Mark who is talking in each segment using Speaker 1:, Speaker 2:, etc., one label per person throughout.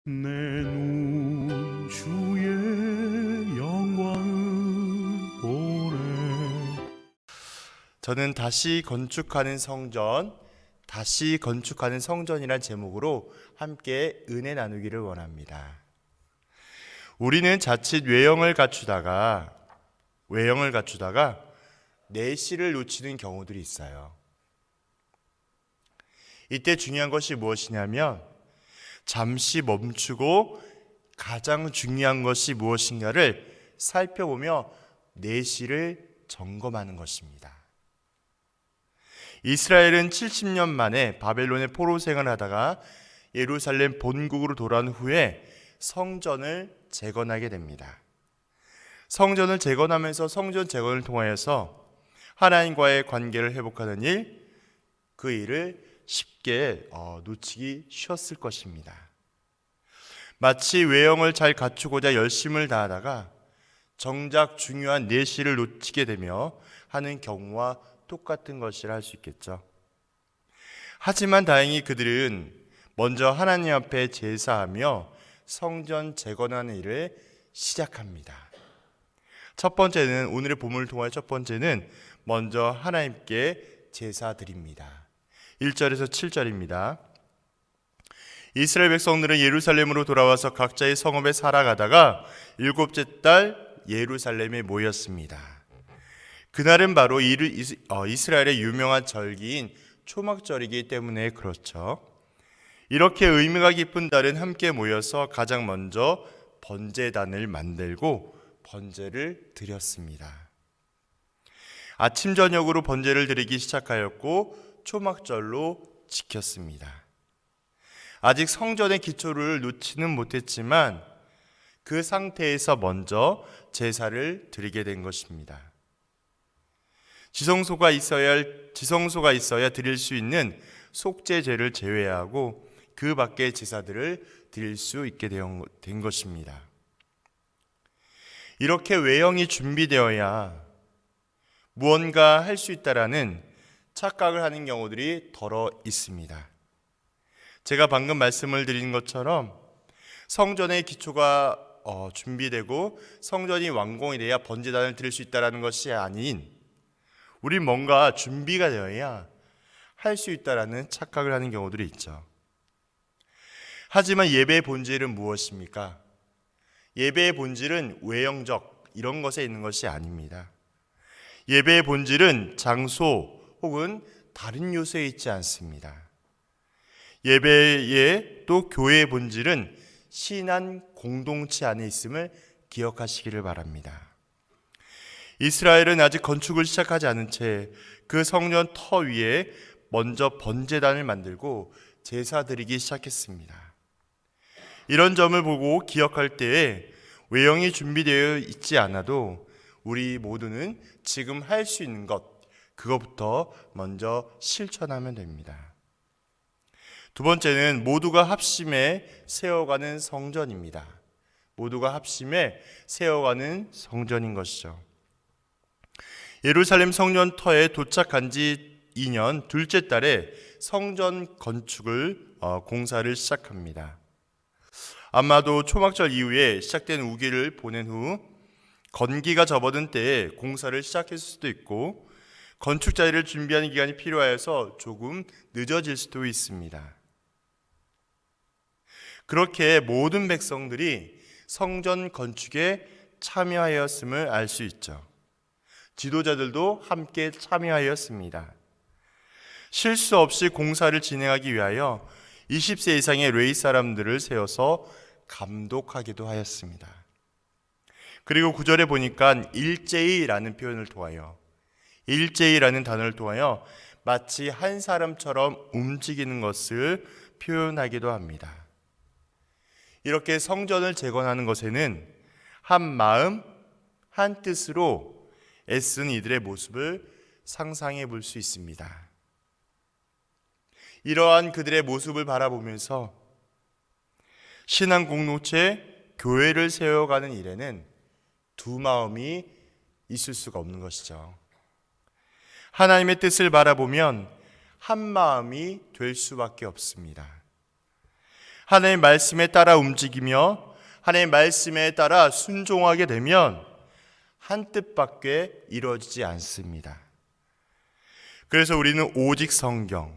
Speaker 1: 내 눈 주의 영광을 보래.
Speaker 2: 저는 다시 건축하는 성전이란 제목으로 함께 은혜 나누기를 원합니다. 우리는 자칫 외형을 갖추다가 내실을 놓치는 경우들이 있어요. 이때 중요한 것이 무엇이냐면 잠시 멈추고 가장 중요한 것이 무엇인가를 살펴보며 내실을 점검하는 것입니다. 이스라엘은 70년 만에 바벨론의 포로 생활을 하다가 예루살렘 본국으로 돌아온 후에 성전을 재건하게 됩니다. 성전을 재건하면서 성전 재건을 통하여서 하나님과의 관계를 회복하는 그 일을 쉽게 놓치기 쉬웠을 것입니다. 마치 외형을 잘 갖추고자 열심을 다하다가 정작 중요한 내실을 놓치게 되며 하는 경우와 똑같은 것이라 할 수 있겠죠. 하지만 다행히 그들은 먼저 하나님 앞에 제사하며 성전 재건하는 일을 시작합니다. 첫 번째는, 오늘의 본문을 통하여 첫 번째는 먼저 하나님께 제사드립니다. 1절에서 7절입니다. 이스라엘 백성들은 예루살렘으로 돌아와서 각자의 성읍에 살아가다가 7째 달 예루살렘에 모였습니다. 그날은 바로 이스라엘의 유명한 절기인 초막절이기 때문에 그렇죠. 이렇게 의미가 깊은 날은 함께 모여서 가장 먼저 번제단을 만들고 번제를 드렸습니다. 아침 저녁으로 번제를 드리기 시작하였고 초막절로 지켰습니다. 아직 성전의 기초를 놓지는 못했지만 그 상태에서 먼저 제사를 드리게 된 것입니다. 지성소가 있어야 드릴 수 있는 속죄제를 제외하고 그 밖의 제사들을 드릴 수 있게 된 것입니다. 이렇게 외형이 준비되어야 무언가 할 수 있다라는 착각을 하는 경우들이 더러 있습니다. 제가 방금 말씀을 드린 것처럼 성전의 기초가 준비되고 성전이 완공이 돼야 번제단을 드릴 수 있다는 것이 아닌, 우리 뭔가 준비가 되어야 할 수 있다라는 착각을 하는 경우들이 있죠. 하지만 예배의 본질은 무엇입니까? 예배의 본질은 외형적 이런 것에 있는 것이 아닙니다. 예배의 본질은 장소 혹은 다른 요소에 있지 않습니다. 예배의 또 교회의 본질은 신한 공동체 안에 있음을 기억하시기를 바랍니다. 이스라엘은 아직 건축을 시작하지 않은 채 그 성전 터 위에 먼저 번제단을 만들고 제사 드리기 시작했습니다. 이런 점을 보고 기억할 때에 외형이 준비되어 있지 않아도 우리 모두는 지금 할 수 있는 것, 그것부터 먼저 실천하면 됩니다. 두 번째는 모두가 합심해 세워가는 성전입니다. 모두가 합심해 세워가는 성전인 것이죠. 예루살렘 성전터에 도착한 지 2년 둘째 달에 성전 건축을 공사를 시작합니다. 아마도 초막절 이후에 시작된 우기를 보낸 후 건기가 접어든 때에 공사를 시작했을 수도 있고 건축 자리를 준비하는 기간이 필요하여서 조금 늦어질 수도 있습니다. 그렇게 모든 백성들이 성전 건축에 참여하였음을 알 수 있죠. 지도자들도 함께 참여하였습니다. 실수 없이 공사를 진행하기 위하여 20세 이상의 레위 사람들을 세워서 감독하기도 하였습니다. 그리고 9절에 보니까 일제히라는 단어를 통하여 마치 한 사람처럼 움직이는 것을 표현하기도 합니다. 이렇게 성전을 재건하는 것에는 한 마음, 한 뜻으로 애쓴 이들의 모습을 상상해 볼 수 있습니다. 이러한 그들의 모습을 바라보면서 신앙 공동체, 교회를 세워가는 일에는 두 마음이 있을 수가 없는 것이죠. 하나님의 뜻을 바라보면 한 마음이 될 수밖에 없습니다. 하나님의 말씀에 따라 움직이며 하나님의 말씀에 따라 순종하게 되면 한 뜻밖에 이루어지지 않습니다. 그래서 우리는 오직 성경,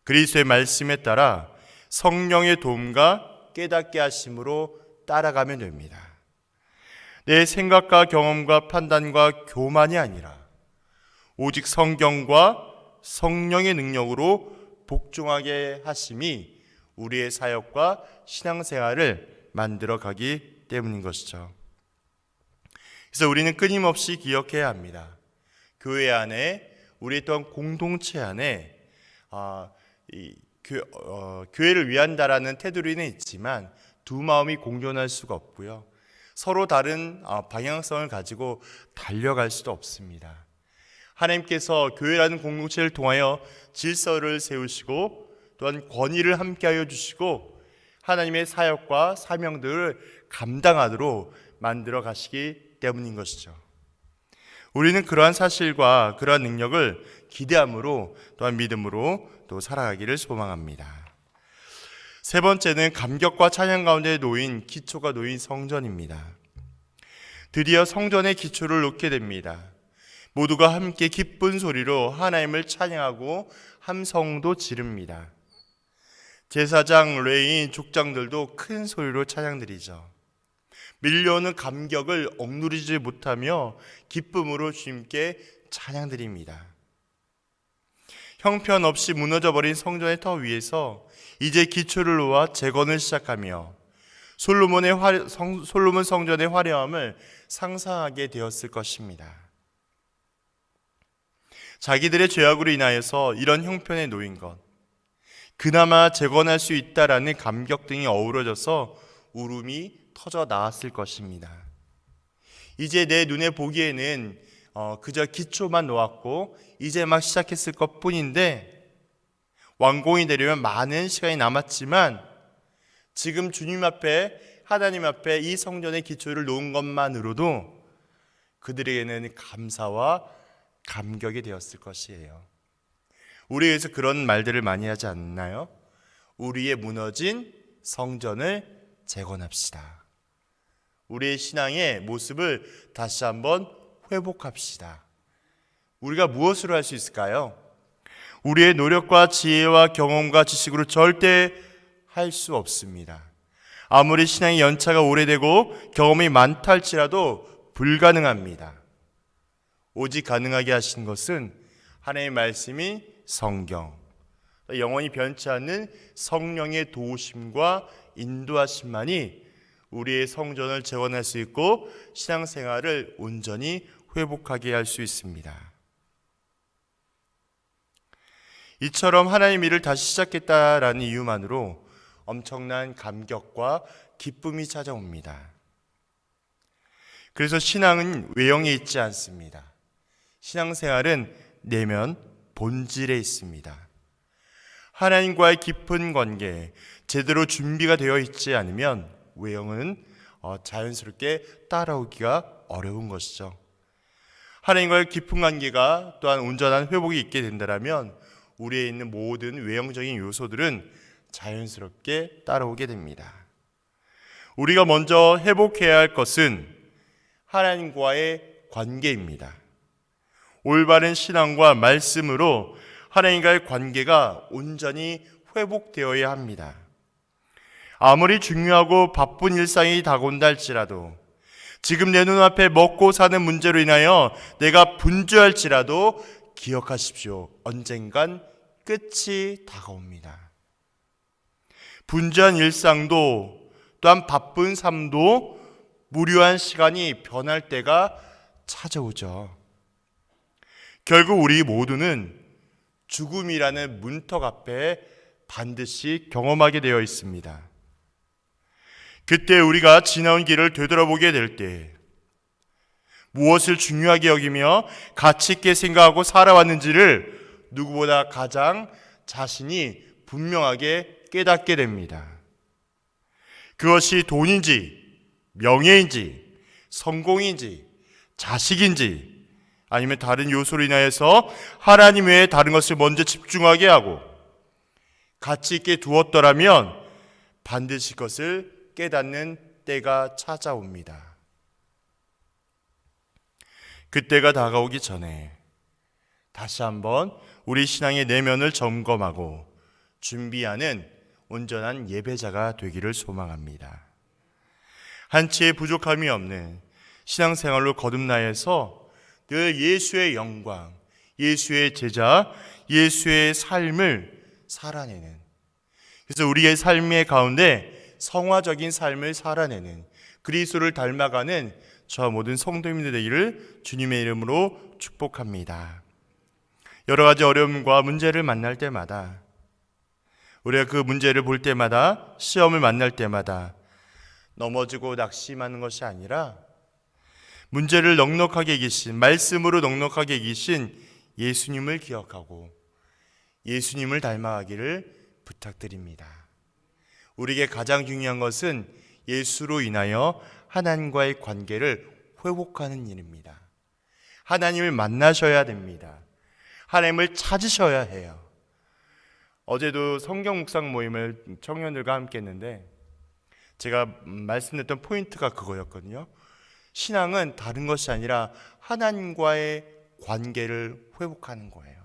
Speaker 2: 그리스도의 말씀에 따라 성령의 도움과 깨닫게 하심으로 따라가면 됩니다. 내 생각과 경험과 판단과 교만이 아니라 오직 성경과 성령의 능력으로 복종하게 하심이 우리의 사역과 신앙생활을 만들어 가기 때문인 것이죠. 그래서 우리는 끊임없이 기억해야 합니다. 교회 안에, 우리 또한 공동체 안에 교회를 위한다라는 테두리는 있지만 두 마음이 공존할 수가 없고요. 서로 다른 방향성을 가지고 달려갈 수도 없습니다. 하나님께서 교회라는 공동체를 통하여 질서를 세우시고 또한 권위를 함께하여 주시고 하나님의 사역과 사명들을 감당하도록 만들어 가시기 때문인 것이죠. 우리는 그러한 사실과 그러한 능력을 기대함으로 또한 믿음으로 또 살아가기를 소망합니다. 세 번째는 감격과 찬양 가운데 기초가 놓인 성전입니다. 드디어 성전의 기초를 놓게 됩니다. 모두가 함께 기쁜 소리로 하나님을 찬양하고 함성도 지릅니다. 제사장, 레위인, 족장들도 큰 소리로 찬양드리죠. 밀려오는 감격을 억누르지 못하며 기쁨으로 주님께 찬양드립니다. 형편없이 무너져버린 성전의 터 위에서 이제 기초를 놓아 재건을 시작하며 솔로몬 성전의 화려함을 상상하게 되었을 것입니다. 자기들의 죄악으로 인하여서 이런 형편에 놓인 것, 그나마 재건할 수 있다라는 감격 등이 어우러져서 울음이 터져 나왔을 것입니다. 이제 내 눈에 보기에는 그저 기초만 놓았고 이제 막 시작했을 것 뿐인데 완공이 되려면 많은 시간이 남았지만 지금 주님 앞에, 하나님 앞에 이 성전의 기초를 놓은 것만으로도 그들에게는 감사와 감격이 되었을 것이에요. 우리에게서 그런 말들을 많이 하지 않나요? 우리의 무너진 성전을 재건합시다. 우리의 신앙의 모습을 다시 한번 회복합시다. 우리가 무엇으로 할 수 있을까요? 우리의 노력과 지혜와 경험과 지식으로 절대 할 수 없습니다. 아무리 신앙의 연차가 오래되고 경험이 많다 할지라도 불가능합니다. 오직 가능하게 하신 것은 하나님의 말씀인 성경, 영원히 변치 않는 성령의 도우심과 인도하심만이 우리의 성전을 재건할 수 있고 신앙생활을 온전히 회복하게 할 수 있습니다. 이처럼 하나님 일을 다시 시작했다라는 이유만으로 엄청난 감격과 기쁨이 찾아옵니다. 그래서 신앙은 외형에 있지 않습니다. 신앙생활은 내면 본질에 있습니다. 하나님과의 깊은 관계, 제대로 준비가 되어 있지 않으면 외형은 자연스럽게 따라오기가 어려운 것이죠. 하나님과의 깊은 관계가 또한 온전한 회복이 있게 된다면 우리에 있는 모든 외형적인 요소들은 자연스럽게 따라오게 됩니다. 우리가 먼저 회복해야 할 것은 하나님과의 관계입니다. 올바른 신앙과 말씀으로 하나님과의 관계가 온전히 회복되어야 합니다. 아무리 중요하고 바쁜 일상이 다가온다 할지라도, 지금 내 눈앞에 먹고 사는 문제로 인하여 내가 분주할지라도 기억하십시오. 언젠간 끝이 다가옵니다. 분주한 일상도 또한 바쁜 삶도 무료한 시간이 변할 때가 찾아오죠. 결국 우리 모두는 죽음이라는 문턱 앞에 반드시 경험하게 되어 있습니다. 그때 우리가 지나온 길을 되돌아보게 될 때 무엇을 중요하게 여기며 가치 있게 생각하고 살아왔는지를 누구보다 가장 자신이 분명하게 깨닫게 됩니다. 그것이 돈인지 명예인지 성공인지 자식인지 아니면 다른 요소로 인하여서 하나님 외에 다른 것을 먼저 집중하게 하고 가치 있게 두었더라면 반드시 그것을 깨닫는 때가 찾아옵니다. 그때가 다가오기 전에 다시 한번 우리 신앙의 내면을 점검하고 준비하는 온전한 예배자가 되기를 소망합니다. 한치의 부족함이 없는 신앙생활로 거듭나여서 늘 예수의 영광, 예수의 제자, 예수의 삶을 살아내는, 그래서 우리의 삶의 가운데 성화적인 삶을 살아내는, 그리스도를 닮아가는 저와 모든 성도님들 되기를 주님의 이름으로 축복합니다. 여러 가지 어려움과 문제를 만날 때마다, 우리가 그 문제를 볼 때마다, 시험을 만날 때마다 넘어지고 낙심하는 것이 아니라 문제를 넉넉하게 이기신, 말씀으로 넉넉하게 이기신 예수님을 기억하고 예수님을 닮아가기를 부탁드립니다. 우리에게 가장 중요한 것은 예수로 인하여 하나님과의 관계를 회복하는 일입니다. 하나님을 만나셔야 됩니다. 하나님을 찾으셔야 해요. 어제도 성경 묵상 모임을 청년들과 함께 했는데 제가 말씀드렸던 포인트가 그거였거든요. 신앙은 다른 것이 아니라 하나님과의 관계를 회복하는 거예요.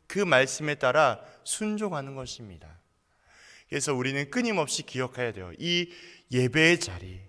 Speaker 2: 그 말씀에 따라 순종하는 것입니다. 그래서 우리는 끊임없이 기억해야 돼요. 이 예배의 자리,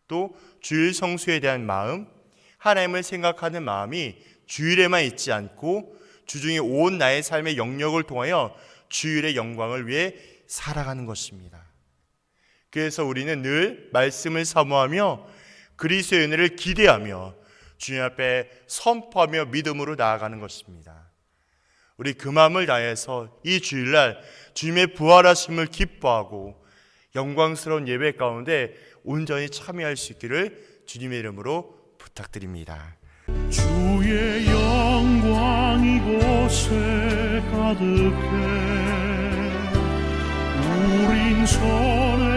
Speaker 2: 또 주일 성수에 대한 마음, 하나님을 생각하는 마음이 주일에만 있지 않고 주중에 온 나의 삶의 영역을 통하여 주일의 영광을 위해 살아가는 것입니다. 그래서 우리는 늘 말씀을 사모하며 그리스도의 은혜를 기대하며 주님 앞에 선포하며 믿음으로 나아가는 것입니다. 우리 그 마음을 다해서 이 주일날 주님의 부활하심을 기뻐하고 영광스러운 예배 가운데 온전히 참여할 수 있기를 주님의 이름으로 부탁드립니다.
Speaker 1: 주의 영광 이곳에 가득해 우린 손에